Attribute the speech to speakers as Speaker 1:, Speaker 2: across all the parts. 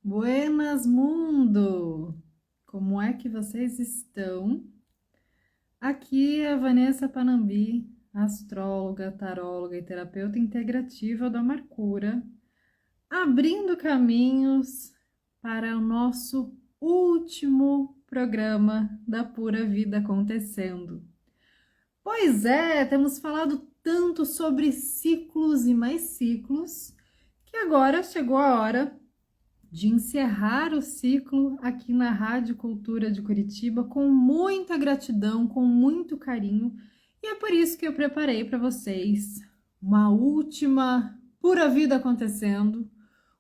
Speaker 1: Buenas, mundo! Como é que vocês estão? Aqui é a Vanessa Panambi, astróloga, taróloga e terapeuta integrativa do Amarcura, abrindo caminhos para o nosso último programa da Pura Vida Acontecendo. Pois é, temos falado tanto sobre ciclos e mais ciclos, que agora chegou a hora de encerrar o ciclo aqui na Rádio Cultura de Curitiba com muita gratidão, com muito carinho, e é por isso que eu preparei para vocês uma última Pura Vida Acontecendo,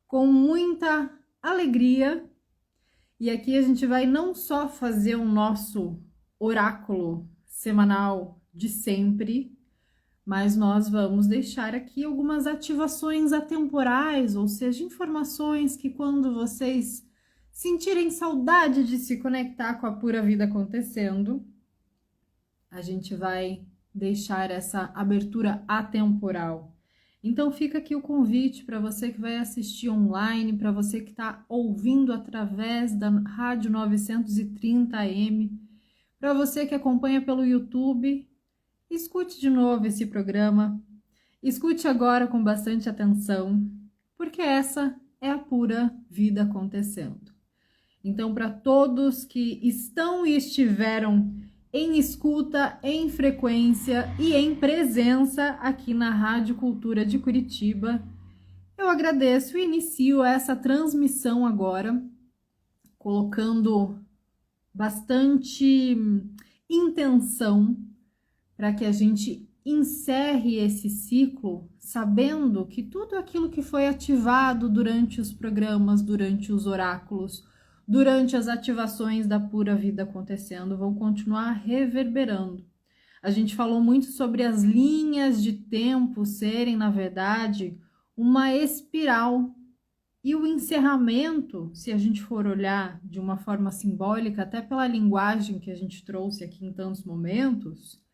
Speaker 1: com muita alegria. E aqui a gente vai não só fazer o nosso oráculo semanal de sempre, mas nós vamos deixar aqui algumas ativações atemporais, ou seja, informações que quando vocês sentirem saudade de se conectar com a Pura Vida Acontecendo, a gente vai deixar essa abertura atemporal. Então fica aqui o convite para você que vai assistir online, para você que está ouvindo através da Rádio 930 AM, para você que acompanha pelo YouTube. Escute de novo esse programa, escute agora com bastante atenção, porque essa é a pura vida acontecendo. Então, para todos que estão e estiveram em escuta, em frequência e em presença aqui na Rádio Cultura de Curitiba, eu agradeço e inicio essa transmissão agora, colocando bastante intenção para que a gente encerre esse ciclo sabendo que tudo aquilo que foi ativado durante os programas, durante os oráculos, durante as ativações da Pura Vida Acontecendo, vão continuar reverberando. A gente falou muito sobre as linhas de tempo serem, na verdade, uma espiral. E o encerramento, se a gente for olhar de uma forma simbólica, até pela linguagem que a gente trouxe aqui em tantos momentos,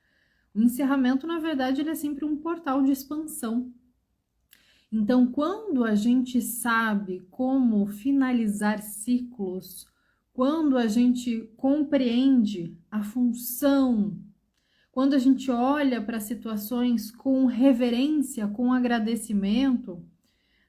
Speaker 1: o encerramento, na verdade, ele é sempre um portal de expansão. Então, quando a gente sabe como finalizar ciclos, quando a gente compreende a função, quando a gente olha para situações com reverência, com agradecimento,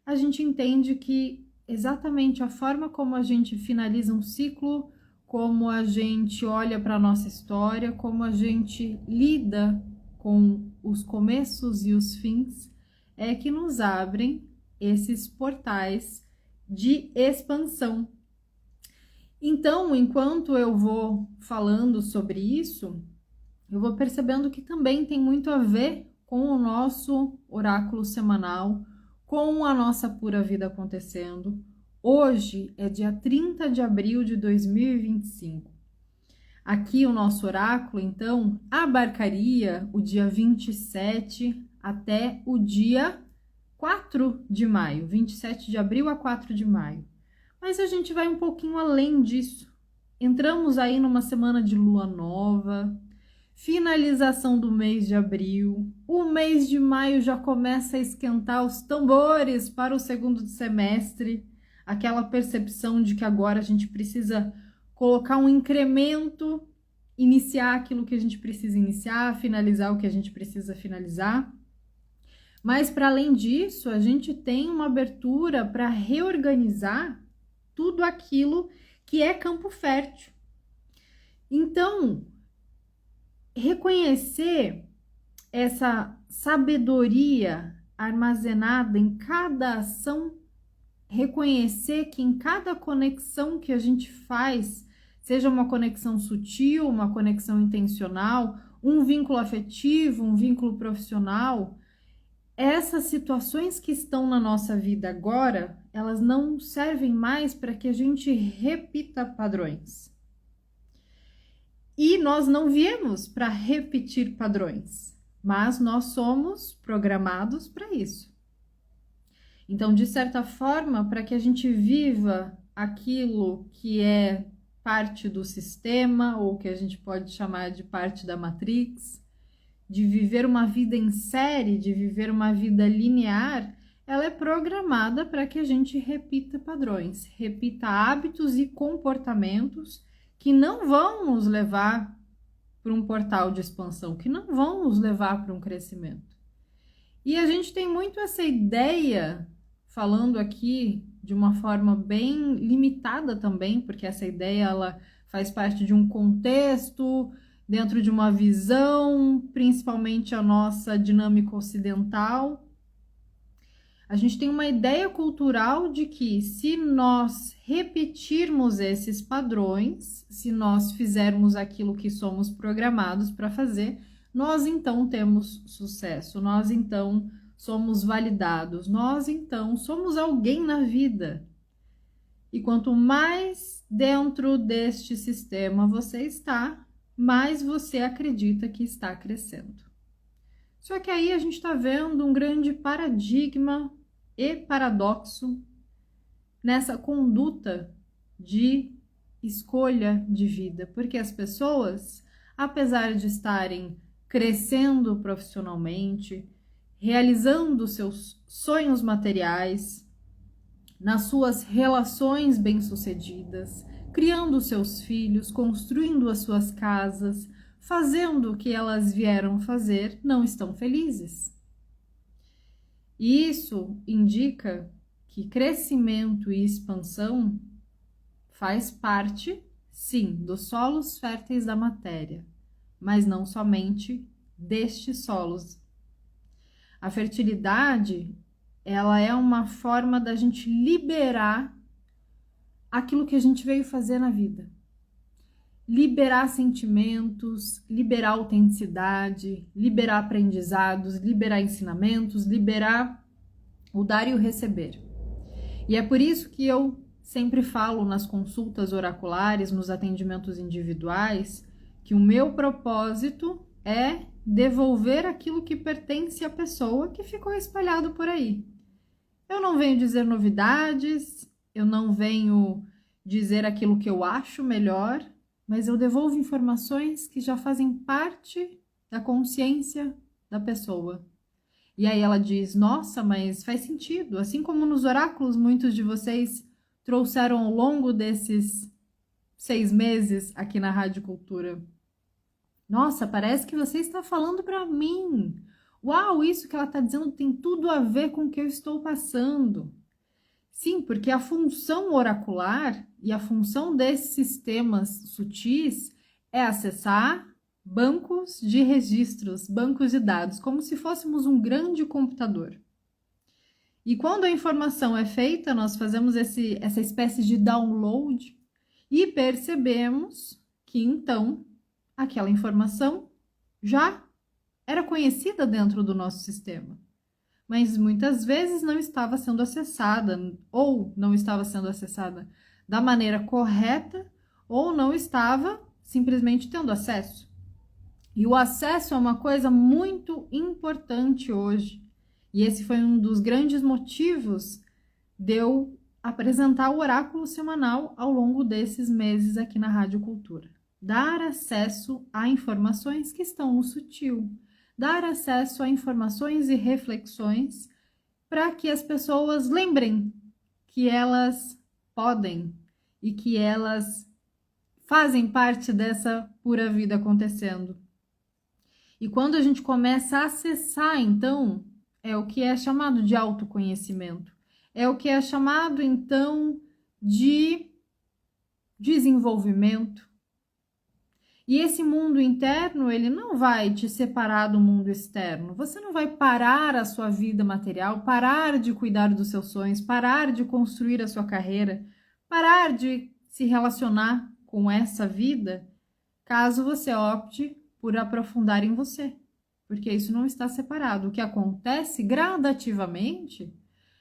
Speaker 1: a gente entende que exatamente a forma como a gente finaliza um ciclo, como a gente olha para a nossa história, como a gente lida com os começos e os fins, é que nos abrem esses portais de expansão. Então, enquanto eu vou falando sobre isso, eu vou percebendo que também tem muito a ver com o nosso oráculo semanal, com a nossa Pura Vida Acontecendo. Hoje é dia 30 de abril de 2025. Aqui o nosso oráculo, então, abarcaria o dia 27 até o dia 4 de maio, 27 de abril a 4 de maio. Mas a gente vai um pouquinho além disso. Entramos aí numa semana de lua nova, finalização do mês de abril, o mês de maio já começa a esquentar os tambores para o segundo semestre, aquela percepção de que agora a gente precisa colocar um incremento, iniciar aquilo que a gente precisa iniciar, finalizar o que a gente precisa finalizar. Mas para além disso, a gente tem uma abertura para reorganizar tudo aquilo que é campo fértil. Então, reconhecer essa sabedoria armazenada em cada ação, reconhecer que em cada conexão que a gente faz, seja uma conexão sutil, uma conexão intencional, um vínculo afetivo, um vínculo profissional, essas situações que estão na nossa vida agora, elas não servem mais para que a gente repita padrões. E nós não viemos para repetir padrões, mas nós somos programados para isso. Então, de certa forma, para que a gente viva aquilo que é parte do sistema, ou que a gente pode chamar de parte da Matrix, de viver uma vida em série, de viver uma vida linear, ela é programada para que a gente repita padrões, repita hábitos e comportamentos que não vão nos levar para um portal de expansão, que não vão nos levar para um crescimento. E a gente tem muito essa ideia, falando aqui de uma forma bem limitada também, porque essa ideia ela faz parte de um contexto, dentro de uma visão, principalmente a nossa dinâmica ocidental. A gente tem uma ideia cultural de que se nós repetirmos esses padrões, se nós fizermos aquilo que somos programados para fazer, nós então temos sucesso, nós então somos validados, nós então somos alguém na vida. E quanto mais dentro deste sistema você está, mais você acredita que está crescendo. Só que aí a gente está vendo um grande paradigma e paradoxo nessa conduta de escolha de vida, porque as pessoas, apesar de estarem crescendo profissionalmente, realizando seus sonhos materiais, nas suas relações bem-sucedidas, criando seus filhos, construindo as suas casas, fazendo o que elas vieram fazer, não estão felizes. E isso indica que crescimento e expansão faz parte, sim, dos solos férteis da matéria, mas não somente destes solos. A fertilidade, ela é uma forma da gente liberar aquilo que a gente veio fazer na vida. Liberar sentimentos, liberar autenticidade, liberar aprendizados, liberar ensinamentos, liberar o dar e o receber. E é por isso que eu sempre falo nas consultas oraculares, nos atendimentos individuais, que o meu propósito é devolver aquilo que pertence à pessoa que ficou espalhado por aí. Eu não venho dizer novidades, eu não venho dizer aquilo que eu acho melhor, mas eu devolvo informações que já fazem parte da consciência da pessoa. E aí ela diz, nossa, mas faz sentido. Assim como nos oráculos, muitos de vocês trouxeram ao longo desses 6 meses aqui na Rádio Cultura. Nossa, parece que você está falando para mim. Uau, isso que ela está dizendo tem tudo a ver com o que eu estou passando. Sim, porque a função oracular e a função desses sistemas sutis é acessar bancos de registros, bancos de dados, como se fôssemos um grande computador. E quando a informação é feita, nós fazemos essa espécie de download e percebemos que então aquela informação já era conhecida dentro do nosso sistema, mas muitas vezes não estava sendo acessada, ou não estava sendo acessada da maneira correta, ou não estava simplesmente tendo acesso. E o acesso é uma coisa muito importante hoje. E esse foi um dos grandes motivos de eu apresentar o oráculo semanal ao longo desses meses aqui na Rádio Cultura. Dar acesso a informações que estão no sutil. Dar acesso a informações e reflexões para que as pessoas lembrem que elas podem e que elas fazem parte dessa pura vida acontecendo. E quando a gente começa a acessar, então, é o que é chamado de autoconhecimento. É o que é chamado, então, de desenvolvimento. E esse mundo interno, ele não vai te separar do mundo externo. Você não vai parar a sua vida material, parar de cuidar dos seus sonhos, parar de construir a sua carreira, parar de se relacionar com essa vida, caso você opte por aprofundar em você, porque isso não está separado. O que acontece gradativamente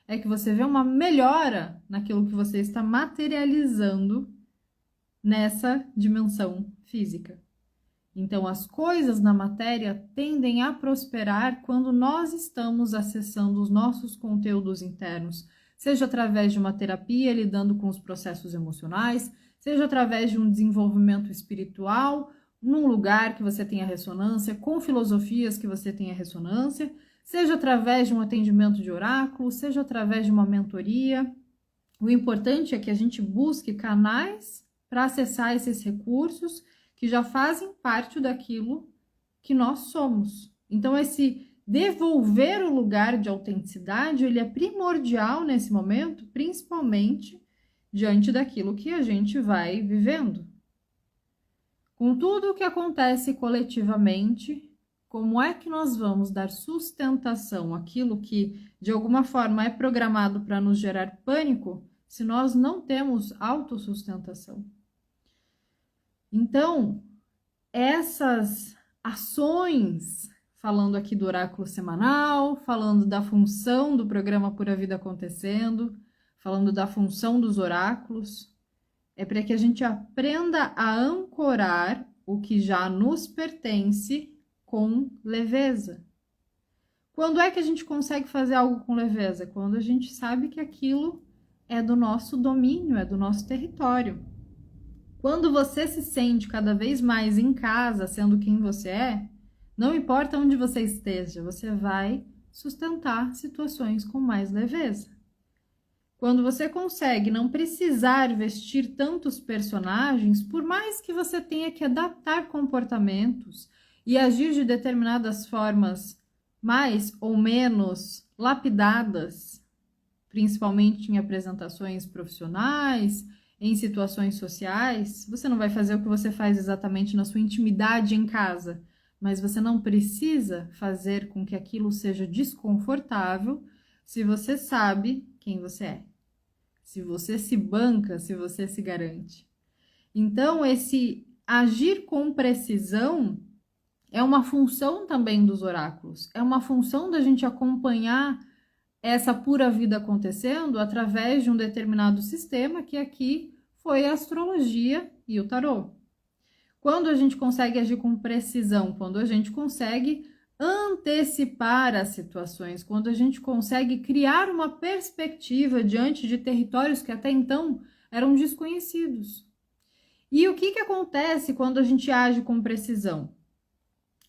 Speaker 1: é que você vê uma melhora naquilo que você está materializando nessa dimensão física. Então, as coisas na matéria tendem a prosperar quando nós estamos acessando os nossos conteúdos internos, seja através de uma terapia, lidando com os processos emocionais, seja através de um desenvolvimento espiritual, num lugar que você tenha ressonância, com filosofias que você tenha ressonância, seja através de um atendimento de oráculo, seja através de uma mentoria. O importante é que a gente busque canais para acessar esses recursos que já fazem parte daquilo que nós somos. Então, esse devolver o lugar de autenticidade, ele é primordial nesse momento, principalmente diante daquilo que a gente vai vivendo. Com tudo o que acontece coletivamente, como é que nós vamos dar sustentação àquilo que, de alguma forma, é programado para nos gerar pânico, se nós não temos autossustentação? Então, essas ações, falando aqui do oráculo semanal, falando da função do programa Pura Vida Acontecendo, falando da função dos oráculos, é para que a gente aprenda a ancorar o que já nos pertence com leveza. Quando é que a gente consegue fazer algo com leveza? Quando a gente sabe que aquilo é do nosso domínio, é do nosso território. Quando você se sente cada vez mais em casa, sendo quem você é, não importa onde você esteja, você vai sustentar situações com mais leveza. Quando você consegue não precisar vestir tantos personagens, por mais que você tenha que adaptar comportamentos e agir de determinadas formas mais ou menos lapidadas, principalmente em apresentações profissionais, em situações sociais, você não vai fazer o que você faz exatamente na sua intimidade em casa, mas você não precisa fazer com que aquilo seja desconfortável se você sabe quem você é, se você se banca, se você se garante. Então, esse agir com precisão é uma função também dos oráculos, é uma função da gente acompanhar essa pura vida acontecendo através de um determinado sistema, que aqui foi a astrologia e o tarô. Quando a gente consegue agir com precisão, quando a gente consegue antecipar as situações, quando a gente consegue criar uma perspectiva diante de territórios que até então eram desconhecidos. E o que acontece quando a gente age com precisão?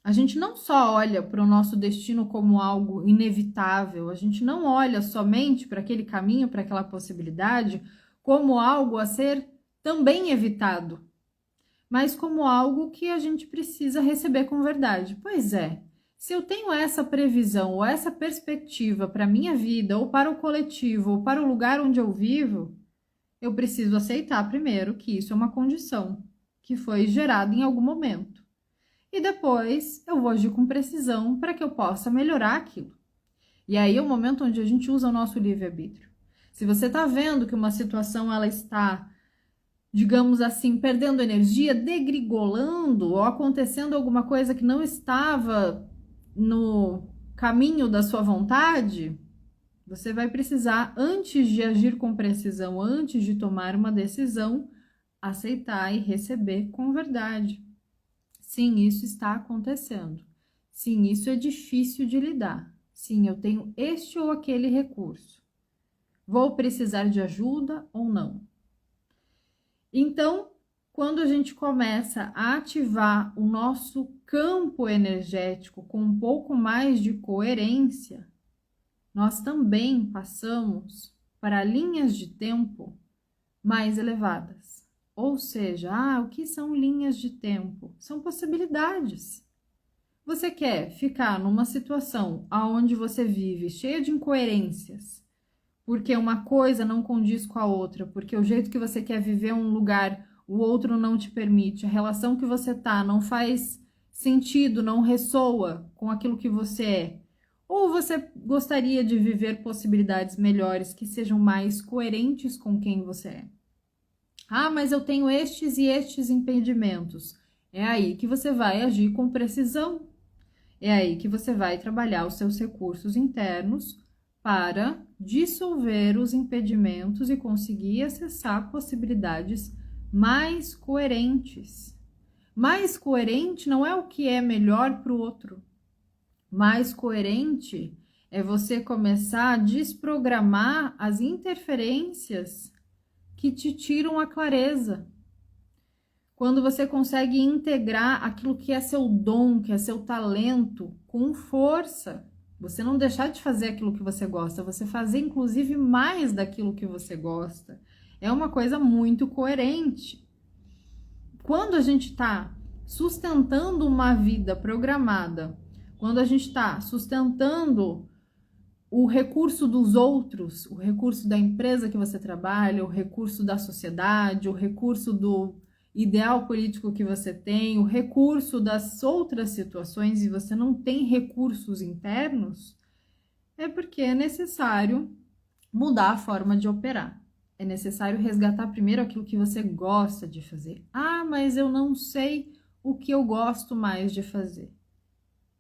Speaker 1: A gente não só olha para o nosso destino como algo inevitável, a gente não olha somente para aquele caminho, para aquela possibilidade, como algo a ser também evitado, mas como algo que a gente precisa receber com verdade. Pois é, se eu tenho essa previsão ou essa perspectiva para a minha vida, ou para o coletivo, ou para o lugar onde eu vivo, eu preciso aceitar primeiro que isso é uma condição que foi gerada em algum momento. E depois eu vou agir com precisão para que eu possa melhorar aquilo. E aí é o momento onde a gente usa o nosso livre-arbítrio. Se você está vendo que uma situação ela está, digamos assim, perdendo energia, degrigolando, ou acontecendo alguma coisa que não estava no caminho da sua vontade, você vai precisar, antes de agir com precisão, antes de tomar uma decisão, aceitar e receber com verdade. Sim, isso está acontecendo. Sim, isso é difícil de lidar. Sim, eu tenho este ou aquele recurso. Vou precisar de ajuda ou não? Então, quando a gente começa a ativar o nosso campo energético com um pouco mais de coerência, nós também passamos para linhas de tempo mais elevadas. Ou seja, o que são linhas de tempo? São possibilidades. Você quer ficar numa situação onde você vive cheia de incoerências, porque uma coisa não condiz com a outra, porque o jeito que você quer viver um lugar, o outro não te permite, a relação que você tá não faz sentido, não ressoa com aquilo que você é. Ou você gostaria de viver possibilidades melhores que sejam mais coerentes com quem você é? Mas eu tenho estes e estes impedimentos. É aí que você vai agir com precisão. É aí que você vai trabalhar os seus recursos internos para dissolver os impedimentos e conseguir acessar possibilidades mais coerentes. Mais coerente não é o que é melhor para o outro. Mais coerente é você começar a desprogramar as interferências que te tiram a clareza. Quando você consegue integrar aquilo que é seu dom, que é seu talento, com força, Você não deixar de fazer aquilo que você gosta, você fazer inclusive mais daquilo que você gosta. É uma coisa muito coerente. Quando a gente está sustentando uma vida programada, quando a gente está sustentando o recurso dos outros, o recurso da empresa que você trabalha, o recurso da sociedade, o recurso do ideal político que você tem, o recurso das outras situações e você não tem recursos internos, é porque é necessário mudar a forma de operar. É necessário resgatar primeiro aquilo que você gosta de fazer. Ah, mas eu não sei o que eu gosto mais de fazer.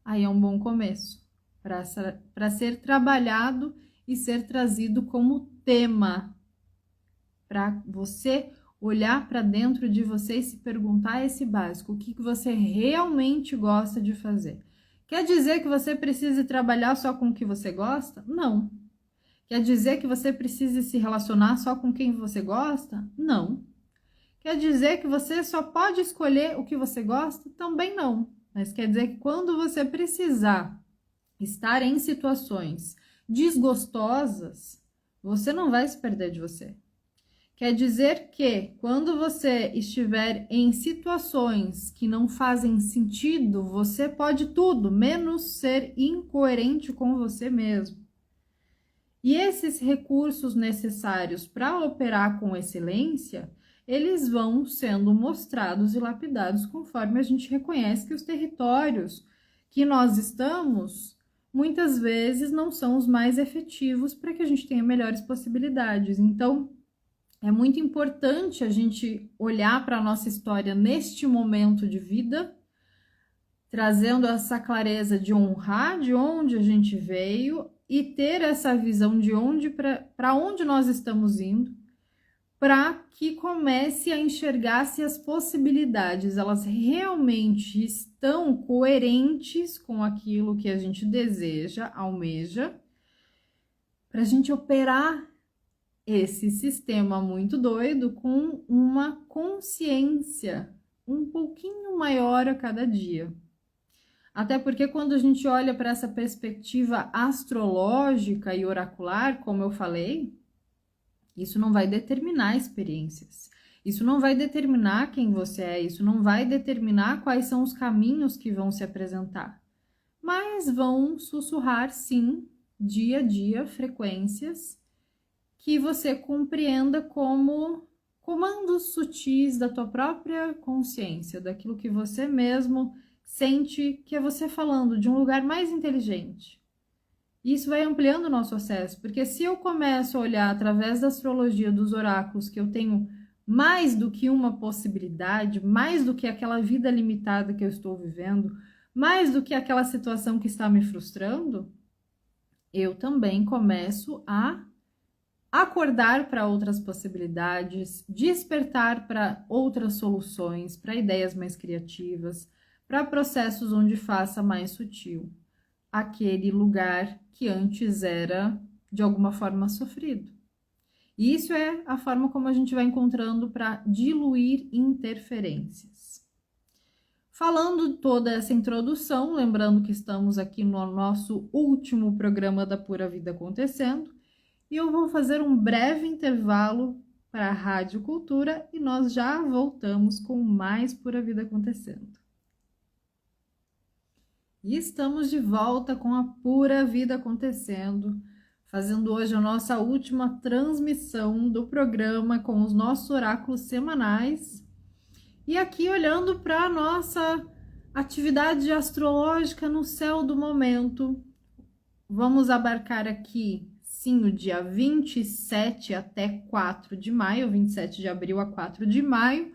Speaker 1: Aí é um bom começo para ser trabalhado e ser trazido como tema, para você olhar para dentro de você e se perguntar esse básico, o que você realmente gosta de fazer. Quer dizer que você precise trabalhar só com o que você gosta? Não. Quer dizer que você precise se relacionar só com quem você gosta? Não. Quer dizer que você só pode escolher o que você gosta? Também não. Mas quer dizer que quando você precisar estar em situações desgostosas, você não vai se perder de você. Quer dizer que quando você estiver em situações que não fazem sentido, você pode tudo, menos ser incoerente com você mesmo. E esses recursos necessários para operar com excelência, eles vão sendo mostrados e lapidados conforme a gente reconhece que os territórios que nós estamos, muitas vezes não são os mais efetivos para que a gente tenha melhores possibilidades. Então, é muito importante a gente olhar para a nossa história neste momento de vida, trazendo essa clareza de honrar de onde a gente veio e ter essa visão de onde para onde nós estamos indo, para que comece a enxergar se as possibilidades elas realmente estão coerentes com aquilo que a gente deseja, almeja, para a gente operar esse sistema muito doido com uma consciência um pouquinho maior a cada dia. Até porque quando a gente olha para essa perspectiva astrológica e oracular, como eu falei, isso não vai determinar experiências. Isso não vai determinar quem você é, isso não vai determinar quais são os caminhos que vão se apresentar. Mas vão sussurrar, sim, dia a dia, frequências que você compreenda como comandos sutis da tua própria consciência, daquilo que você mesmo sente que é você falando de um lugar mais inteligente. Isso vai ampliando o nosso acesso, porque se eu começo a olhar através da astrologia, dos oráculos, que eu tenho mais do que uma possibilidade, mais do que aquela vida limitada que eu estou vivendo, mais do que aquela situação que está me frustrando, eu também começo a acordar para outras possibilidades, despertar para outras soluções, para ideias mais criativas, para processos onde faça mais sutil aquele lugar que antes era de alguma forma sofrido. E isso é a forma como a gente vai encontrando para diluir interferências. Falando toda essa introdução, lembrando que estamos aqui no nosso último programa da Pura Vida Acontecendo, e eu vou fazer um breve intervalo para a Rádio Cultura e nós já voltamos com mais Pura Vida Acontecendo. E estamos de volta com a Pura Vida Acontecendo, fazendo hoje a nossa última transmissão do programa com os nossos oráculos semanais. E aqui olhando para a nossa atividade astrológica no céu do momento, vamos abarcar aqui, sim, o dia 27 até 4 de maio, 27 de abril a 4 de maio,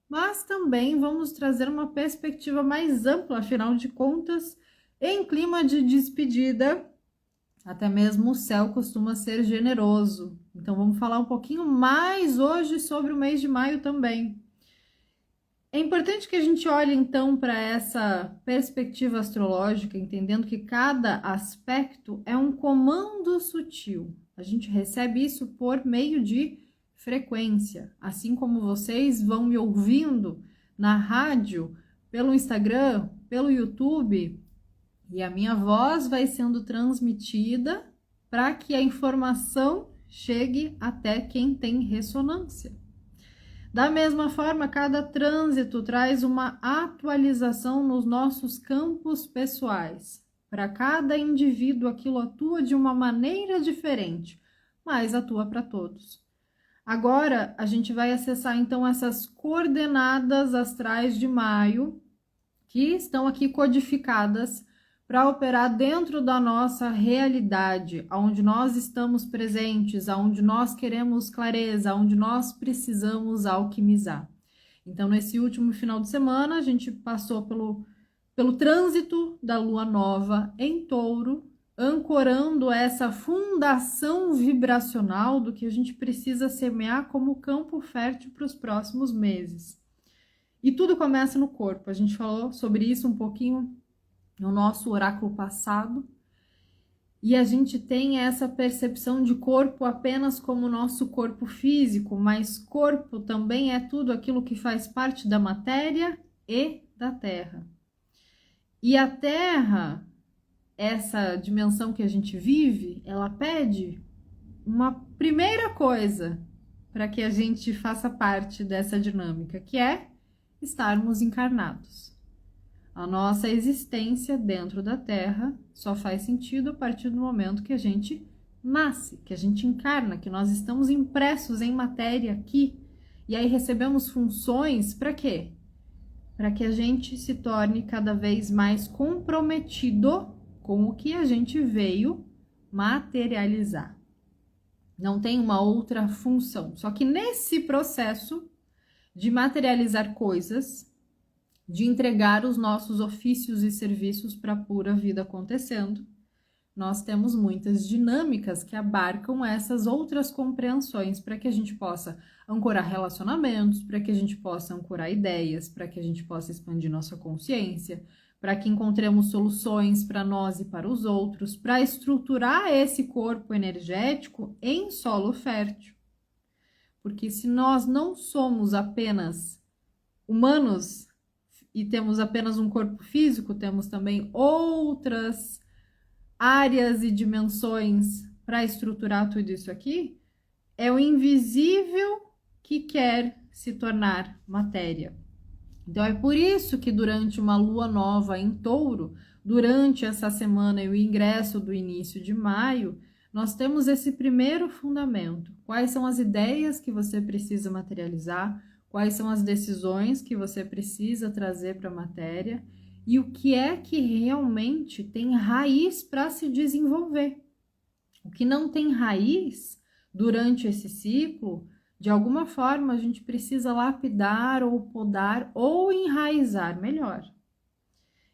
Speaker 1: mas também vamos trazer uma perspectiva mais ampla, afinal de contas, em clima de despedida, até mesmo o céu costuma ser generoso. Então, vamos falar um pouquinho mais hoje sobre o mês de maio também. É importante que a gente olhe, então, para essa perspectiva astrológica, entendendo que cada aspecto é um comando sutil. A gente recebe isso por meio de frequência, assim como vocês vão me ouvindo na rádio, pelo Instagram, pelo YouTube, E a minha voz vai sendo transmitida para que a informação chegue até quem tem ressonância. Da mesma forma, cada trânsito traz uma atualização nos nossos campos pessoais. Para cada indivíduo, aquilo atua de uma maneira diferente, mas atua para todos. Agora, a gente vai acessar então essas coordenadas astrais de maio, que estão aqui codificadas para operar dentro da nossa realidade, onde nós estamos presentes, onde nós queremos clareza, onde nós precisamos alquimizar. Então, nesse último final de semana, a gente passou pelo trânsito da lua nova em Touro, ancorando essa fundação vibracional do que a gente precisa semear como campo fértil para os próximos meses. E tudo começa no corpo. A gente falou sobre isso um pouquinho no nosso oráculo passado. E a gente tem essa percepção de corpo apenas como nosso corpo físico, mas corpo também é tudo aquilo que faz parte da matéria e da terra. E a terra, essa dimensão que a gente vive, ela pede uma primeira coisa para que a gente faça parte dessa dinâmica, que é estarmos encarnados. A nossa existência dentro da Terra só faz sentido a partir do momento que a gente nasce, que a gente encarna, que nós estamos impressos em matéria aqui. E aí recebemos funções para quê? Para que a gente se torne cada vez mais comprometido com o que a gente veio materializar. Não tem uma outra função. Só que nesse processo de materializar coisas, de entregar os nossos ofícios e serviços para a pura vida acontecendo, nós temos muitas dinâmicas que abarcam essas outras compreensões para que a gente possa ancorar relacionamentos, para que a gente possa ancorar ideias, para que a gente possa expandir nossa consciência, para que encontremos soluções para nós e para os outros, para estruturar esse corpo energético em solo fértil. Porque se nós não somos apenas humanos e temos apenas um corpo físico, temos também outras áreas e dimensões para estruturar tudo isso aqui, é o invisível que quer se tornar matéria. Então é por isso que durante uma lua nova em Touro, durante essa semana e o ingresso do início de maio, nós temos esse primeiro fundamento. Quais são as ideias que você precisa materializar? Quais são as decisões que você precisa trazer para a matéria? E o que é que realmente tem raiz para se desenvolver? O que não tem raiz durante esse ciclo, de alguma forma a gente precisa lapidar ou podar ou enraizar melhor.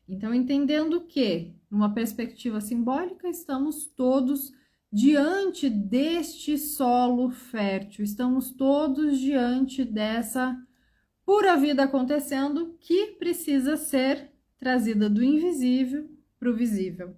Speaker 1: Então, entendendo que, numa perspectiva simbólica, estamos todos diante deste solo fértil, estamos todos diante dessa pura vida acontecendo que precisa ser trazida do invisível para o visível.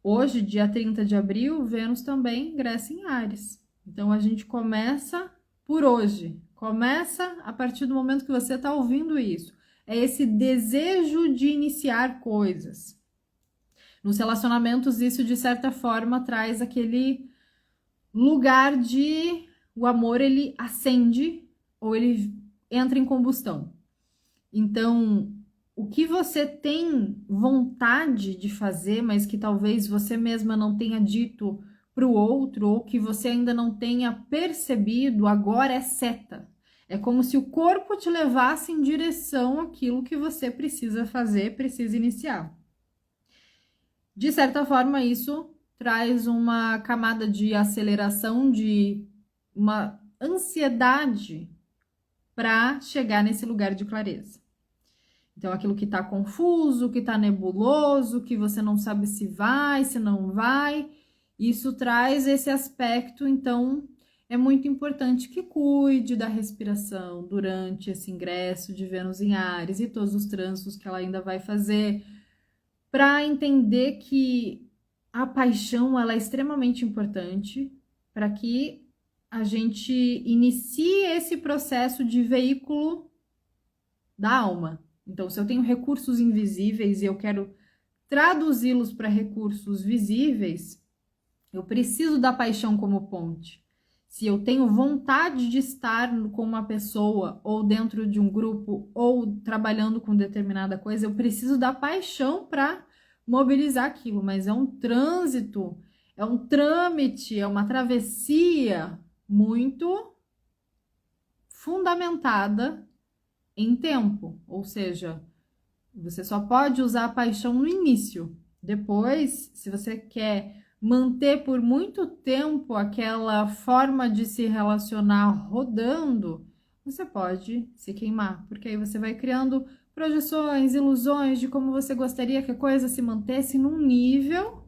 Speaker 1: Hoje, dia 30 de abril, Vênus também ingressa em Áries. Então, a gente começa por hoje, começa a partir do momento que você está ouvindo isso. É esse desejo de iniciar coisas. Nos relacionamentos, isso de certa forma traz aquele lugar de o amor ele acende ou ele entra em combustão. Então, o que você tem vontade de fazer, mas que talvez você mesma não tenha dito para o outro ou que você ainda não tenha percebido, agora é seta. É como se o corpo te levasse em direção àquilo que você precisa fazer, precisa iniciar. De certa forma, isso traz uma camada de aceleração, de uma ansiedade para chegar nesse lugar de clareza. Então, aquilo que está confuso, que está nebuloso, que você não sabe se vai, se não vai, isso traz esse aspecto. Então, é muito importante que cuide da respiração durante esse ingresso de Vênus em Áries e todos os trânsitos que ela ainda vai fazer, para entender que a paixão ela é extremamente importante para que a gente inicie esse processo de veículo da alma. Então, se eu tenho recursos invisíveis e eu quero traduzi-los para recursos visíveis, eu preciso da paixão como ponte. Se eu tenho vontade de estar com uma pessoa, ou dentro de um grupo, ou trabalhando com determinada coisa, eu preciso da paixão para mobilizar aquilo, mas é um trânsito, é um trâmite, é uma travessia muito fundamentada em tempo, ou seja, você só pode usar a paixão no início. Depois, se você quer manter por muito tempo aquela forma de se relacionar rodando, você pode se queimar, porque aí você vai criando projeções, ilusões de como você gostaria que a coisa se mantesse num nível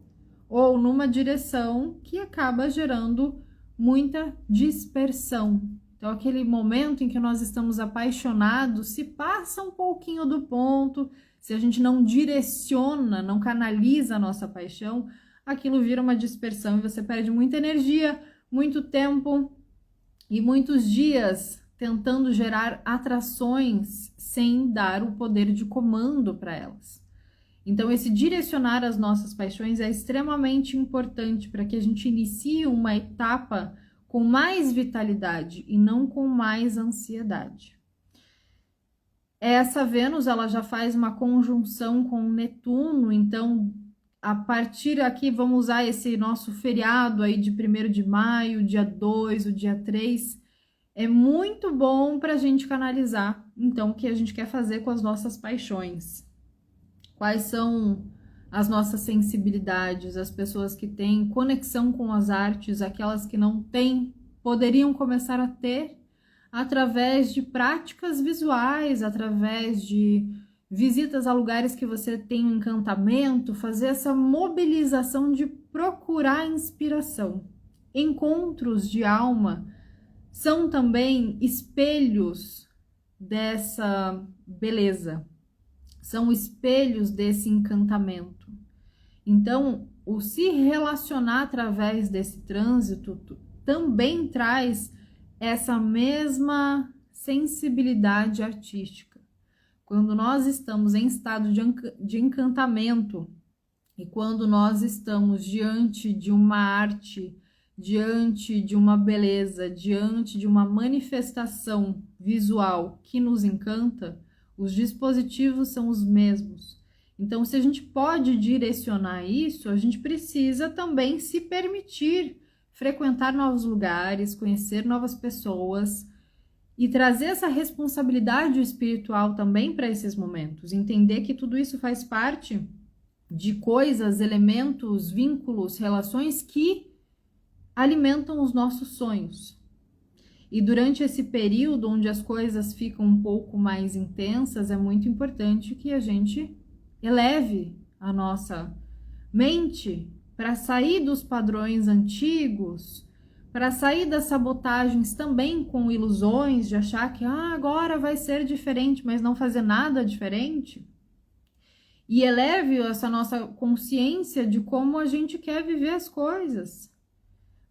Speaker 1: ou numa direção que acaba gerando muita dispersão. Então, aquele momento em que nós estamos apaixonados, se passa um pouquinho do ponto, se a gente não direciona, não canaliza a nossa paixão, aquilo vira uma dispersão e você perde muita energia, muito tempo e muitos dias tentando gerar atrações sem dar o poder de comando para elas. Então, esse direcionar as nossas paixões é extremamente importante para que a gente inicie uma etapa com mais vitalidade e não com mais ansiedade. Essa Vênus, ela já faz uma conjunção com Netuno, então, a partir aqui, vamos usar esse nosso feriado aí de 1º de maio, dia 2, o dia 3, é muito bom para a gente canalizar, então, o que a gente quer fazer com as nossas paixões. Quais são as nossas sensibilidades, as pessoas que têm conexão com as artes, aquelas que não têm, poderiam começar a ter através de práticas visuais, através de visitas a lugares que você tem um encantamento, fazer essa mobilização de procurar inspiração. Encontros de alma são também espelhos dessa beleza, são espelhos desse encantamento. Então, o se relacionar através desse trânsito também traz essa mesma sensibilidade artística. Quando nós estamos em estado de encantamento e quando nós estamos diante de uma arte, diante de uma beleza, diante de uma manifestação visual que nos encanta, os dispositivos são os mesmos. Então, se a gente pode direcionar isso, a gente precisa também se permitir frequentar novos lugares, conhecer novas pessoas e trazer essa responsabilidade espiritual também para esses momentos. Entender que tudo isso faz parte de coisas, elementos, vínculos, relações que alimentam os nossos sonhos. E durante esse período onde as coisas ficam um pouco mais intensas, é muito importante que a gente eleve a nossa mente para sair dos padrões antigos, para sair das sabotagens também com ilusões de achar que agora vai ser diferente, mas não fazer nada diferente. E eleve essa nossa consciência de como a gente quer viver as coisas.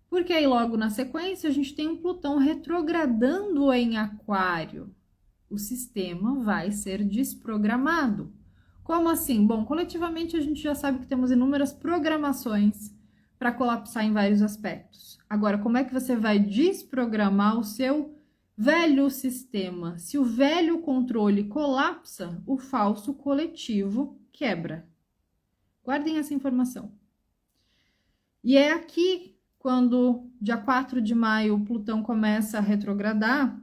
Speaker 1: Porque aí logo na sequência a gente tem um Plutão retrogradando em Aquário. O sistema vai ser desprogramado. Como assim? Bom, coletivamente a gente já sabe que temos inúmeras programações para colapsar em vários aspectos. Agora, como é que você vai desprogramar o seu velho sistema? Se o velho controle colapsa, o falso coletivo quebra. Guardem essa informação. E é aqui, quando dia 4 de maio o Plutão começa a retrogradar,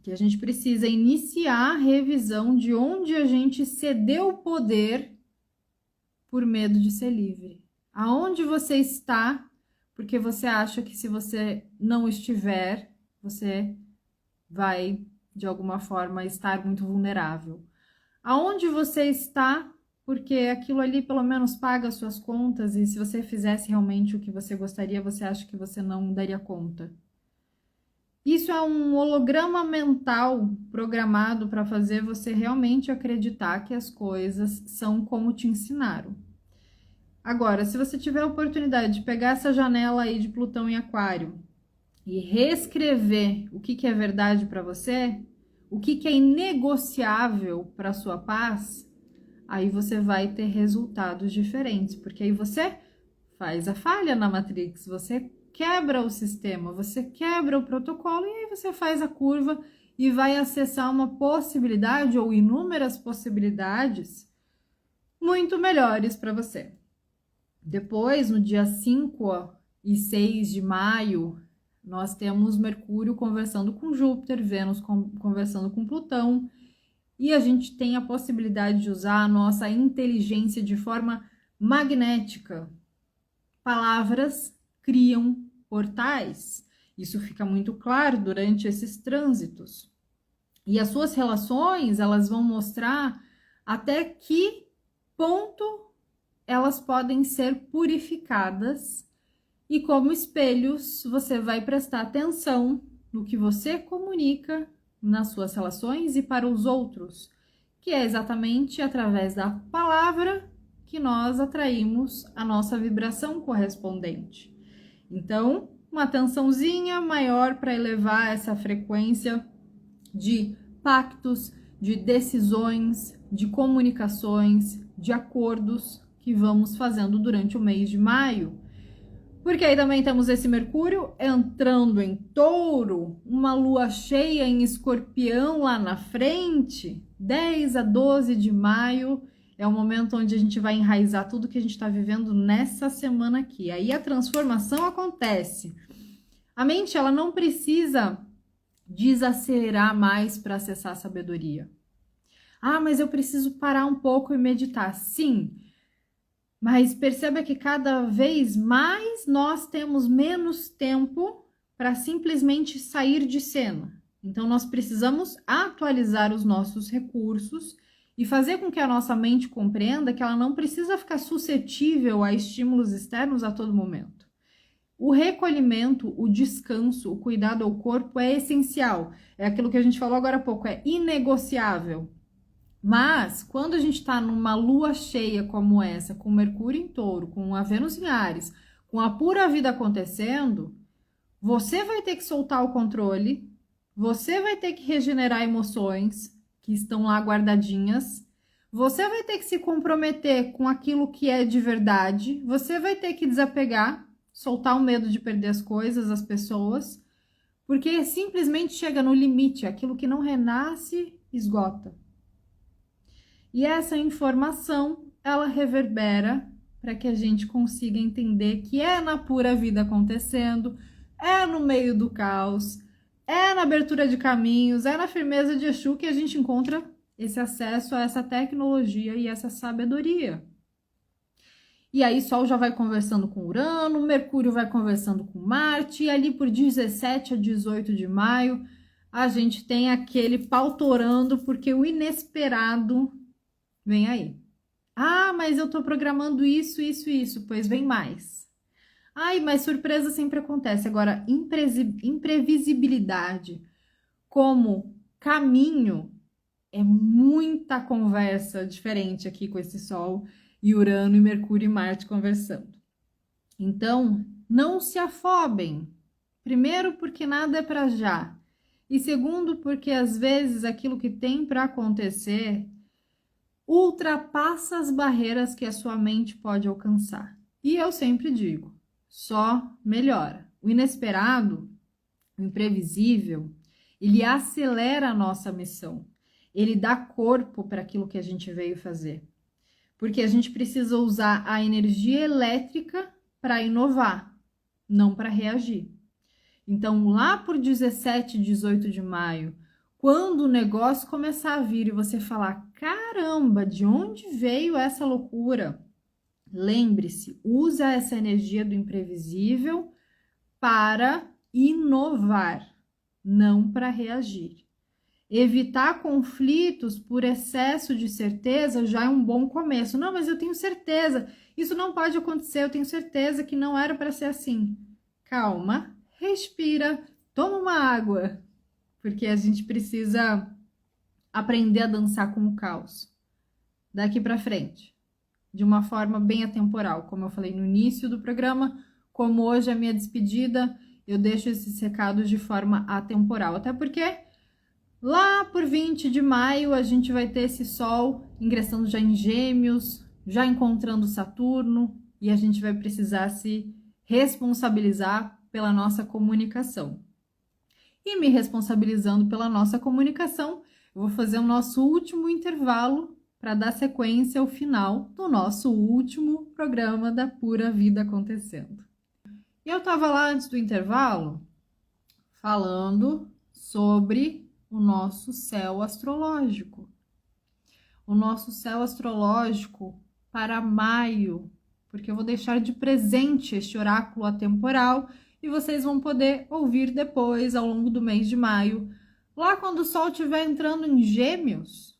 Speaker 1: que a gente precisa iniciar a revisão de onde a gente cedeu o poder por medo de ser livre. Aonde você está, porque você acha que se você não estiver, você vai, de alguma forma, estar muito vulnerável. Aonde você está, porque aquilo ali pelo menos paga as suas contas e se você fizesse realmente o que você gostaria, você acha que você não daria conta. Isso é um holograma mental programado para fazer você realmente acreditar que as coisas são como te ensinaram. Agora, se você tiver a oportunidade de pegar essa janela aí de Plutão em Aquário e reescrever o que é verdade para você, o que é inegociável para sua paz, aí você vai ter resultados diferentes, porque aí você faz a falha na Matrix, você quebra o sistema, você quebra o protocolo e aí você faz a curva e vai acessar uma possibilidade ou inúmeras possibilidades muito melhores para você. Depois, no dia 5 e 6 de maio, nós temos Mercúrio conversando com Júpiter, Vênus conversando com Plutão, e a gente tem a possibilidade de usar a nossa inteligência de forma magnética. Palavras criam portais. Isso fica muito claro durante esses trânsitos. E as suas relações, elas vão mostrar até que ponto elas podem ser purificadas. E como espelhos, você vai prestar atenção no que você comunica nas suas relações e para os outros, que é exatamente através da palavra que nós atraímos a nossa vibração correspondente. Então, uma atençãozinha maior para elevar essa frequência de pactos, de decisões, de comunicações, de acordos que vamos fazendo durante o mês de maio. Porque aí também temos esse Mercúrio entrando em Touro, uma lua cheia em Escorpião lá na frente, 10 a 12 de maio, é o momento onde a gente vai enraizar tudo que a gente está vivendo nessa semana aqui. Aí a transformação acontece. A mente, ela não precisa desacelerar mais para acessar a sabedoria. Ah, mas eu preciso parar um pouco e meditar. Sim, mas perceba que cada vez mais nós temos menos tempo para simplesmente sair de cena. Então, nós precisamos atualizar os nossos recursos e fazer com que a nossa mente compreenda que ela não precisa ficar suscetível a estímulos externos a todo momento. O recolhimento, o descanso, o cuidado ao corpo é essencial. É aquilo que a gente falou agora há pouco, é inegociável. Mas, quando a gente está numa lua cheia como essa, com Mercúrio em Touro, com a Vênus em Áries, com a pura vida acontecendo, você vai ter que soltar o controle, você vai ter que regenerar emoções que estão lá guardadinhas, você vai ter que se comprometer com aquilo que é de verdade, você vai ter que desapegar, soltar o medo de perder as coisas, as pessoas, porque simplesmente chega no limite, aquilo que não renasce, esgota. E essa informação, ela reverbera para que a gente consiga entender que é na pura vida acontecendo, é no meio do caos, é na abertura de caminhos, é na firmeza de Exu que a gente encontra esse acesso a essa tecnologia e essa sabedoria. E aí Sol já vai conversando com Urano, Mercúrio vai conversando com Marte, e ali por 17 a 18 de maio, a gente tem aquele pau torando, porque o inesperado vem aí. Ah, mas eu tô programando isso, pois vem mais. Ai, mas surpresa sempre acontece. Agora, imprevisibilidade como caminho é muita conversa diferente aqui com esse Sol e Urano e Mercúrio e Marte conversando. Então, não se afobem. Primeiro, porque nada é para já. E segundo, porque às vezes aquilo que tem para acontecer ultrapassa as barreiras que a sua mente pode alcançar. E eu sempre digo, só melhora. O inesperado, o imprevisível, ele acelera a nossa missão. Ele dá corpo para aquilo que a gente veio fazer. Porque a gente precisa usar a energia elétrica para inovar, não para reagir. Então, lá por 17, 18 de maio, quando o negócio começar a vir e você falar, caramba, de onde veio essa loucura? Lembre-se, usa essa energia do imprevisível para inovar, não para reagir. Evitar conflitos por excesso de certeza já é um bom começo. Não, mas eu tenho certeza, isso não pode acontecer, eu tenho certeza que não era para ser assim. Calma, respira, toma uma água. Porque a gente precisa aprender a dançar com o caos daqui para frente, de uma forma bem atemporal, como eu falei no início do programa, como hoje é a minha despedida, eu deixo esses recados de forma atemporal, até porque Lá por 20 de maio, a gente vai ter esse Sol ingressando já em Gêmeos, já encontrando Saturno, e a gente vai precisar se responsabilizar pela nossa comunicação. E me responsabilizando pela nossa comunicação, eu vou fazer o nosso último intervalo para dar sequência ao final do nosso último programa da Pura Vida Acontecendo. E eu estava lá antes do intervalo falando sobre o nosso céu astrológico. O nosso céu astrológico para maio, porque eu vou deixar de presente este oráculo atemporal e vocês vão poder ouvir depois, ao longo do mês de maio, lá quando o Sol estiver entrando em Gêmeos,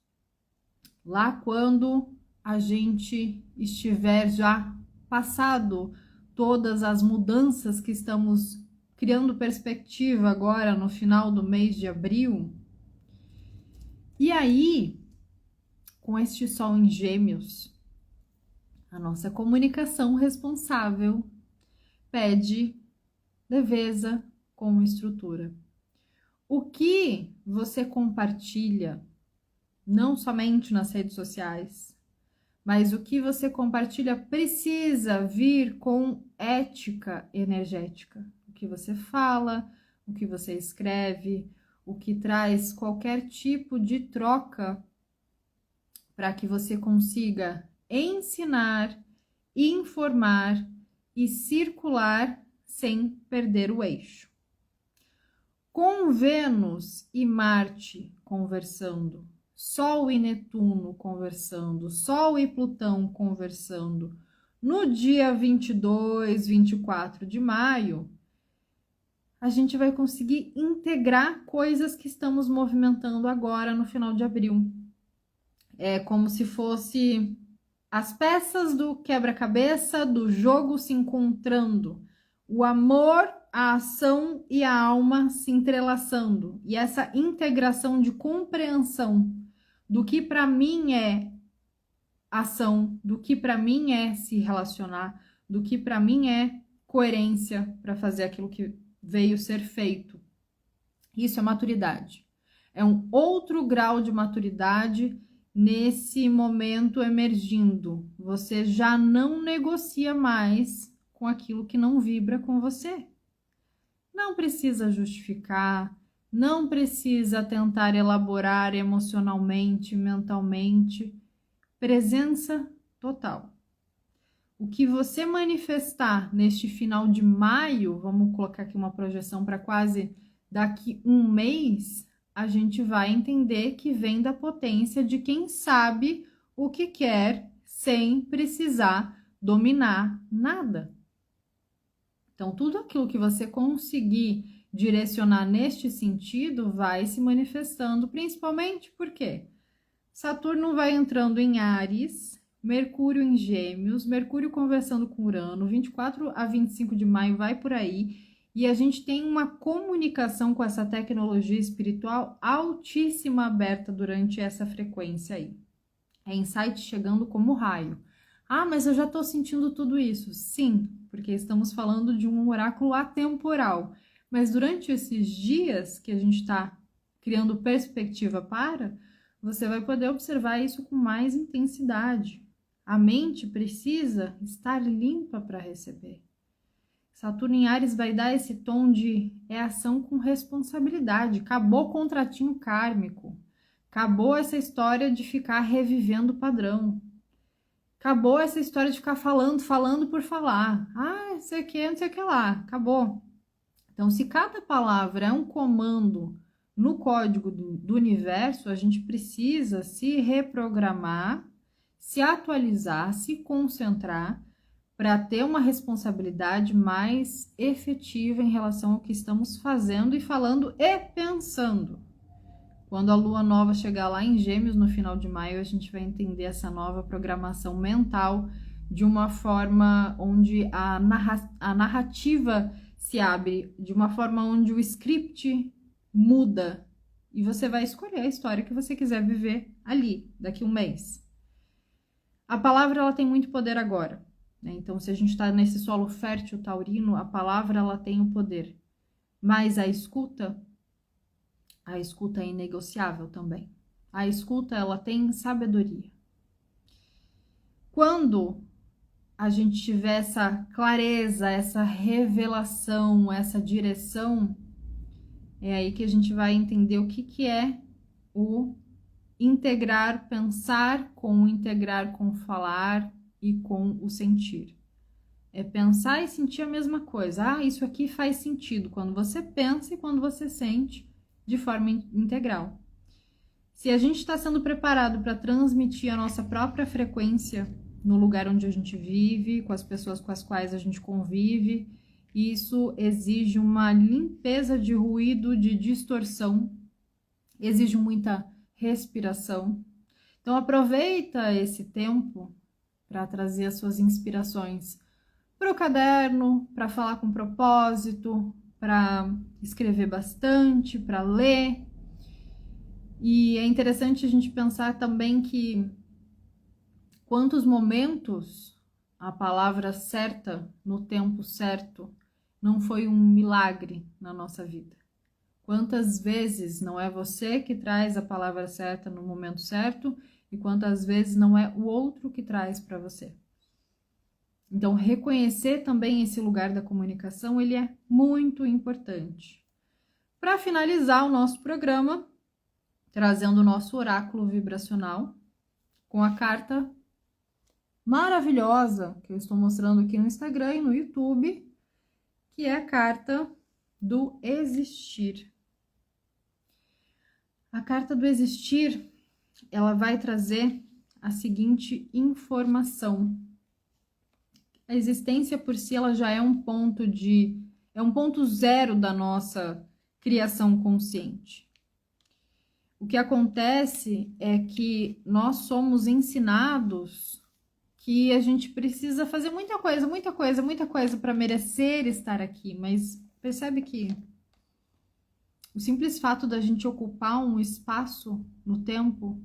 Speaker 1: lá quando a gente estiver já passado todas as mudanças que estamos criando perspectiva agora no final do mês de abril. E aí, com este Sol em Gêmeos, a nossa comunicação responsável pede leveza com estrutura. O que você compartilha, não somente nas redes sociais, mas o que você compartilha precisa vir com ética energética. O que você fala, o que você escreve, o que traz qualquer tipo de troca para que você consiga ensinar, informar e circular sem perder o eixo. Com Vênus e Marte conversando, Sol e Netuno conversando, Sol e Plutão conversando, no dia 22, 24 de maio, a gente vai conseguir integrar coisas que estamos movimentando agora no final de abril. É como se fosse as peças do quebra-cabeça do jogo se encontrando, o amor, a ação e a alma se entrelaçando, e essa integração de compreensão do que para mim é ação, do que para mim é se relacionar, do que para mim é coerência para fazer aquilo que veio ser feito. Isso é maturidade. É um outro grau de maturidade nesse momento emergindo. Você já não negocia mais com aquilo que não vibra com você. Não precisa justificar, não precisa tentar elaborar emocionalmente, mentalmente. Presença total. O que você manifestar neste final de maio, vamos colocar aqui uma projeção para quase daqui um mês, a gente vai entender que vem da potência de quem sabe o que quer sem precisar dominar nada. Então, tudo aquilo que você conseguir direcionar neste sentido vai se manifestando, principalmente porque Saturno vai entrando em Áries, Mercúrio em Gêmeos, Mercúrio conversando com Urano, 24 a 25 de maio vai por aí, e a gente tem uma comunicação com essa tecnologia espiritual altíssima aberta durante essa frequência aí. É insight chegando como raio. Ah, mas eu já estou sentindo tudo isso. Sim, porque estamos falando de um oráculo atemporal. Mas durante esses dias que a gente está criando perspectiva para, você vai poder observar isso com mais intensidade. A mente precisa estar limpa para receber. Saturno em Áries vai dar esse tom de ação com responsabilidade. Acabou o contratinho kármico. Acabou essa história de ficar revivendo o padrão. Acabou essa história de ficar falando por falar. Ah, não sei o que, não sei o que lá. Acabou. Então, se cada palavra é um comando no código do universo, a gente precisa se reprogramar, se atualizar, se concentrar para ter uma responsabilidade mais efetiva em relação ao que estamos fazendo e falando e pensando. Quando a lua nova chegar lá em Gêmeos no final de maio, a gente vai entender essa nova programação mental de uma forma onde a narrativa se abre, de uma forma onde o script muda e você vai escolher a história que você quiser viver ali, daqui a um mês. A palavra ela tem muito poder agora, né? Então, se a gente está nesse solo fértil taurino, a palavra ela tem o poder, mas a escuta, a escuta é inegociável também. A escuta, ela tem sabedoria. Quando a gente tiver essa clareza, essa revelação, essa direção, é aí que a gente vai entender o que é o integrar, pensar com integrar com falar e com o sentir. É pensar e sentir a mesma coisa. Ah, isso aqui faz sentido quando você pensa e quando você sente de forma integral. Se a gente está sendo preparado para transmitir a nossa própria frequência no lugar onde a gente vive, com as pessoas com as quais a gente convive, isso exige uma limpeza de ruído, de distorção, exige muita respiração. Então aproveita esse tempo para trazer as suas inspirações para o caderno, para falar com propósito, para escrever bastante, para ler. E é interessante a gente pensar também que quantos momentos a palavra certa, no tempo certo, não foi um milagre na nossa vida. Quantas vezes não é você que traz a palavra certa no momento certo e quantas vezes não é o outro que traz para você. Então, reconhecer também esse lugar da comunicação, ele é muito importante. Para finalizar o nosso programa, trazendo o nosso oráculo vibracional, com a carta maravilhosa que eu estou mostrando aqui no Instagram e no YouTube, que é a carta do existir. A carta do existir, ela vai trazer a seguinte informação. A existência por si, ela já é um ponto zero da nossa criação consciente. O que acontece é que nós somos ensinados que a gente precisa fazer muita coisa para merecer estar aqui, mas percebe que o simples fato da gente ocupar um espaço no tempo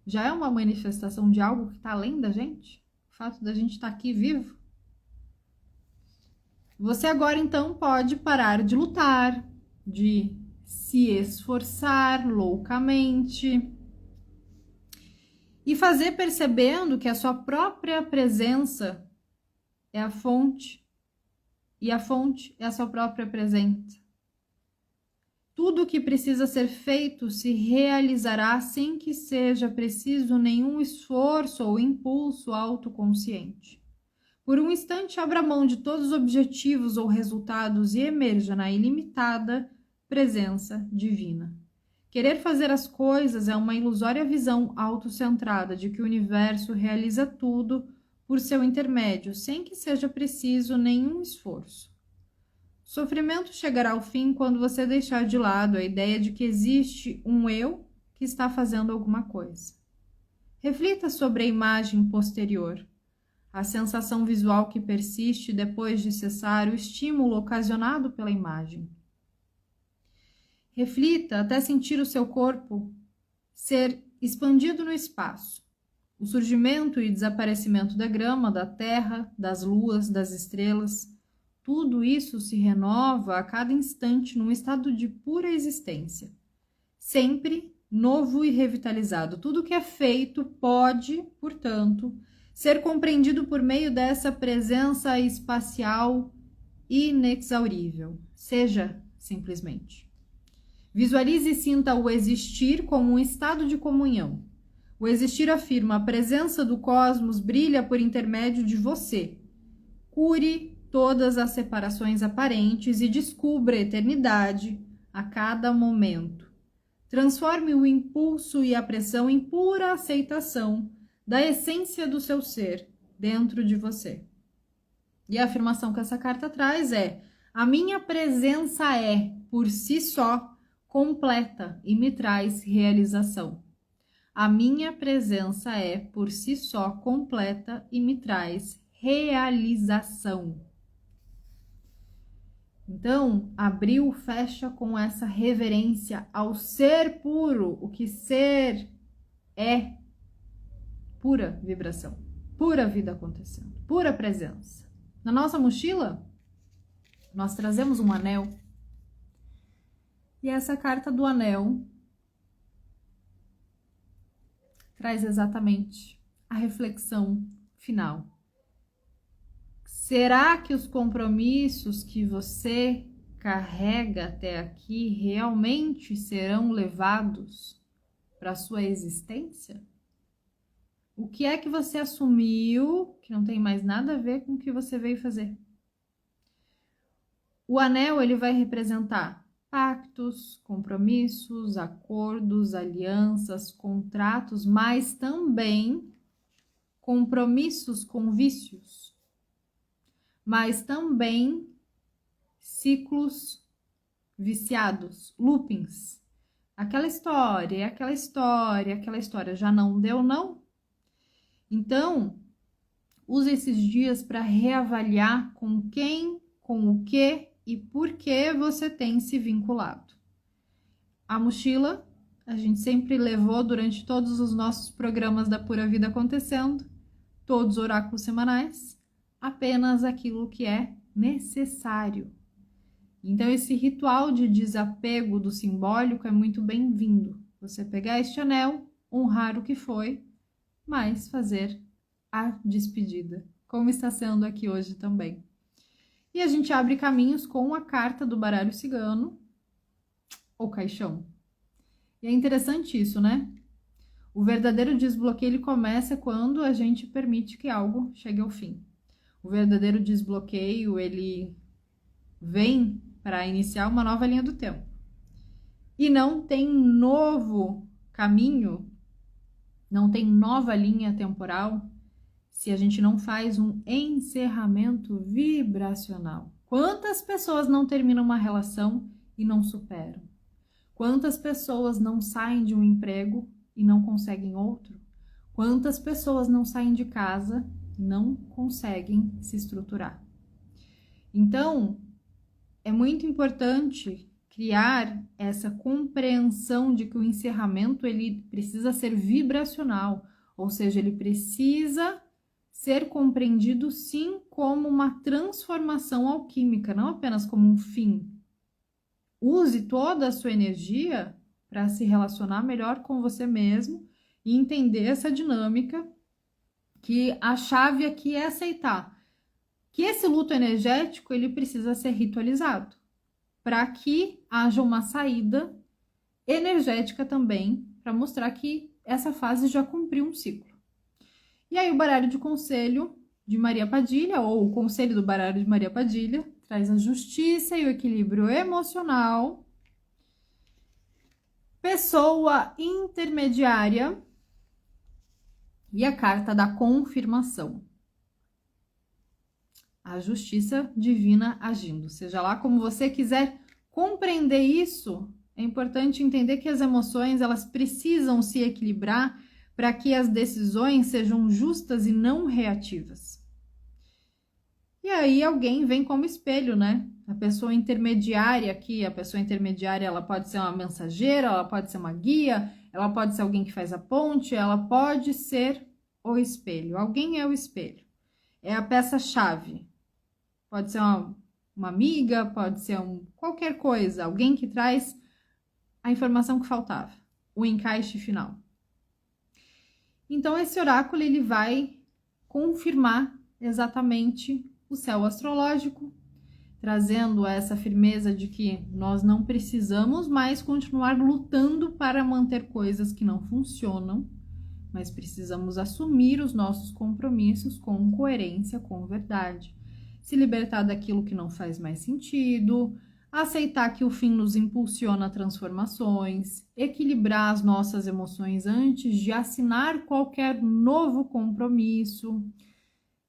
Speaker 1: já é uma manifestação de algo que está além da gente? O fato da gente estar aqui vivo? Você agora, então, pode parar de lutar, de se esforçar loucamente e fazer percebendo que a sua própria presença é a fonte e a fonte é a sua própria presença. Tudo o que precisa ser feito se realizará sem que seja preciso nenhum esforço ou impulso autoconsciente. Por um instante, abra mão de todos os objetivos ou resultados e emerja na ilimitada presença divina. Querer fazer as coisas é uma ilusória visão autocentrada de que o universo realiza tudo por seu intermédio, sem que seja preciso nenhum esforço. O sofrimento chegará ao fim quando você deixar de lado a ideia de que existe um eu que está fazendo alguma coisa. Reflita sobre a imagem posterior. A sensação visual que persiste depois de cessar o estímulo ocasionado pela imagem. Reflita até sentir o seu corpo ser expandido no espaço. O surgimento e desaparecimento da grama, da terra, das luas, das estrelas, tudo isso se renova a cada instante num estado de pura existência. Sempre novo e revitalizado. Tudo que é feito pode, portanto, ser compreendido por meio dessa presença espacial inexaurível. Seja simplesmente. Visualize e sinta o existir como um estado de comunhão. O existir afirma: a presença do cosmos brilha por intermédio de você. Cure todas as separações aparentes e descubra a eternidade a cada momento. Transforme o impulso e a pressão em pura aceitação da essência do seu ser dentro de você. E a afirmação que essa carta traz é: a minha presença é, por si só, completa e me traz realização. A minha presença é, por si só, completa e me traz realização. Então, abriu, fecha com essa reverência ao ser puro, o que ser é. Pura vibração, pura vida acontecendo, pura presença. Na nossa mochila, nós trazemos um anel. E essa carta do anel traz exatamente a reflexão final. Será que os compromissos que você carrega até aqui realmente serão levados para a sua existência? O que é que você assumiu que não tem mais nada a ver com o que você veio fazer? O anel, ele vai representar pactos, compromissos, acordos, alianças, contratos, mas também compromissos com vícios, mas também ciclos viciados, loopings. Aquela história, aquela história, aquela história já não deu, não? Então, use esses dias para reavaliar com quem, com o que e por que você tem se vinculado. A mochila, a gente sempre levou durante todos os nossos programas da Pura Vida Acontecendo, todos os oráculos semanais, apenas aquilo que é necessário. Então, esse ritual de desapego do simbólico é muito bem-vindo. Você pegar este anel, honrar o que foi, mas fazer a despedida, como está sendo aqui hoje também. E a gente abre caminhos com a carta do baralho cigano, o caixão. E é interessante isso, né? O verdadeiro desbloqueio ele começa quando a gente permite que algo chegue ao fim. O verdadeiro desbloqueio ele vem para iniciar uma nova linha do tempo. E não tem novo caminho, não tem nova linha temporal se a gente não faz um encerramento vibracional. Quantas pessoas não terminam uma relação e não superam? Quantas pessoas não saem de um emprego e não conseguem outro? Quantas pessoas não saem de casa e não conseguem se estruturar? Então, é muito importante criar essa compreensão de que o encerramento ele precisa ser vibracional, ou seja, ele precisa ser compreendido sim como uma transformação alquímica, não apenas como um fim. Use toda a sua energia para se relacionar melhor com você mesmo e entender essa dinâmica, que a chave aqui é aceitar que esse luto energético ele precisa ser ritualizado para que haja uma saída energética também, para mostrar que essa fase já cumpriu um ciclo. E aí o baralho de conselho de Maria Padilha, ou o conselho do baralho de Maria Padilha, traz a justiça e o equilíbrio emocional, pessoa intermediária e a carta da confirmação. A justiça divina agindo. Seja lá como você quiser compreender isso, é importante entender que as emoções elas precisam se equilibrar para que as decisões sejam justas e não reativas. E aí alguém vem como espelho, né? A pessoa intermediária aqui, a pessoa intermediária, ela pode ser uma mensageira, ela pode ser uma guia, ela pode ser alguém que faz a ponte, ela pode ser o espelho. Alguém é o espelho. É a peça-chave. Pode ser uma amiga, pode ser qualquer coisa, alguém que traz a informação que faltava, o encaixe final. Então, esse oráculo ele vai confirmar exatamente o céu astrológico, trazendo essa firmeza de que nós não precisamos mais continuar lutando para manter coisas que não funcionam, mas precisamos assumir os nossos compromissos com coerência, com verdade, se libertar daquilo que não faz mais sentido, aceitar que o fim nos impulsiona a transformações, equilibrar as nossas emoções antes de assinar qualquer novo compromisso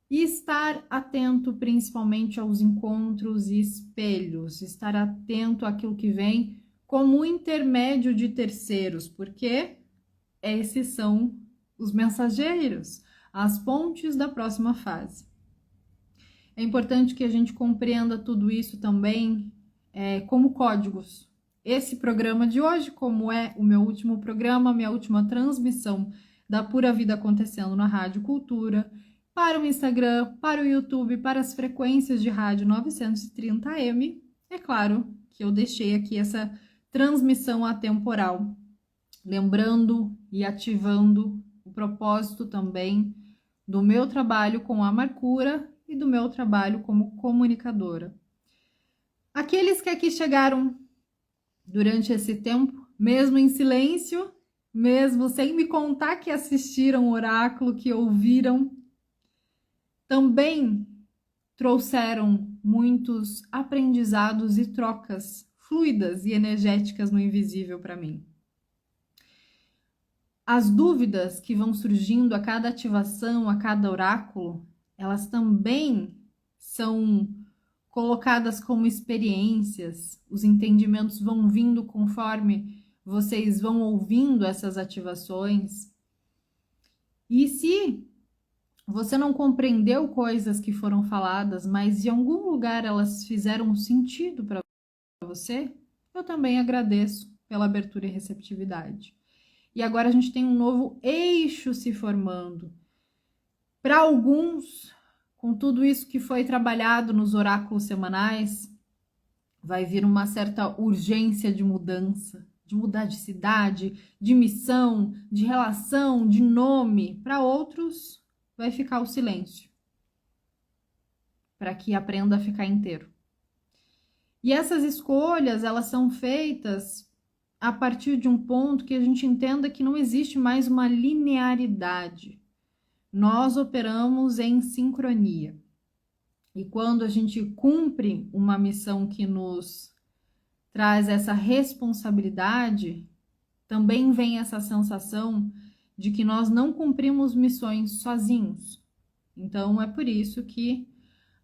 Speaker 1: e estar atento principalmente aos encontros e espelhos, estar atento àquilo que vem como intermédio de terceiros, porque esses são os mensageiros, as pontes da próxima fase. É importante que a gente compreenda tudo isso também como códigos. Esse programa de hoje, como é o meu último programa, minha última transmissão da Pura Vida Acontecendo na Rádio Cultura, para o Instagram, para o YouTube, para as frequências de rádio 930M, é claro que eu deixei aqui essa transmissão atemporal, lembrando e ativando o propósito também do meu trabalho com a Mercúria e do meu trabalho como comunicadora. Aqueles que aqui chegaram durante esse tempo, mesmo em silêncio, mesmo sem me contar que assistiram o oráculo, que ouviram, também trouxeram muitos aprendizados e trocas fluidas e energéticas no invisível para mim. As dúvidas que vão surgindo a cada ativação, a cada oráculo, elas também são colocadas como experiências. Os entendimentos vão vindo conforme vocês vão ouvindo essas ativações. E se você não compreendeu coisas que foram faladas, mas em algum lugar elas fizeram sentido para você, eu também agradeço pela abertura e receptividade. E agora a gente tem um novo eixo se formando. Para alguns, com tudo isso que foi trabalhado nos oráculos semanais, vai vir uma certa urgência de mudança, de mudar de cidade, de missão, de relação, de nome. Para outros, vai ficar o silêncio, para que aprenda a ficar inteiro. E essas escolhas, elas são feitas a partir de um ponto que a gente entenda que não existe mais uma linearidade. Nós operamos em sincronia. E quando a gente cumpre uma missão que nos traz essa responsabilidade, também vem essa sensação de que nós não cumprimos missões sozinhos. Então, é por isso que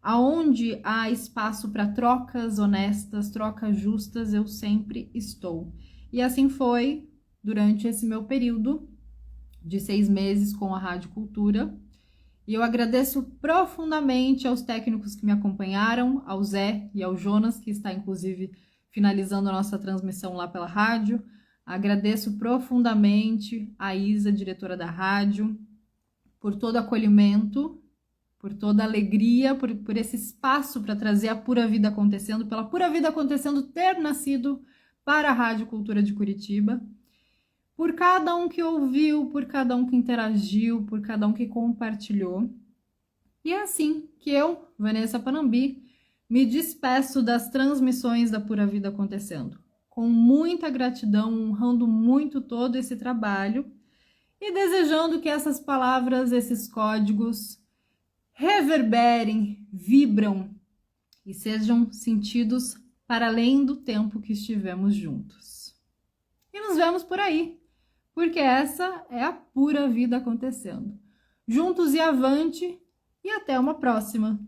Speaker 1: aonde há espaço para trocas honestas, trocas justas, eu sempre estou. E assim foi durante esse meu período de 6 meses com a Rádio Cultura. E eu agradeço profundamente aos técnicos que me acompanharam, ao Zé e ao Jonas, que está inclusive finalizando a nossa transmissão lá pela rádio. Agradeço profundamente a Isa, diretora da rádio, por todo o acolhimento, por toda a alegria, por esse espaço para trazer a Pura Vida Acontecendo, pela Pura Vida Acontecendo ter nascido para a Rádio Cultura de Curitiba, por cada um que ouviu, por cada um que interagiu, por cada um que compartilhou. E é assim que eu, Vanessa Panambi, me despeço das transmissões da Pura Vida Acontecendo, com muita gratidão, honrando muito todo esse trabalho e desejando que essas palavras, esses códigos reverberem, vibram e sejam sentidos para além do tempo que estivemos juntos. E nos vemos por aí, porque essa é a Pura Vida Acontecendo. Juntos e avante, e até uma próxima!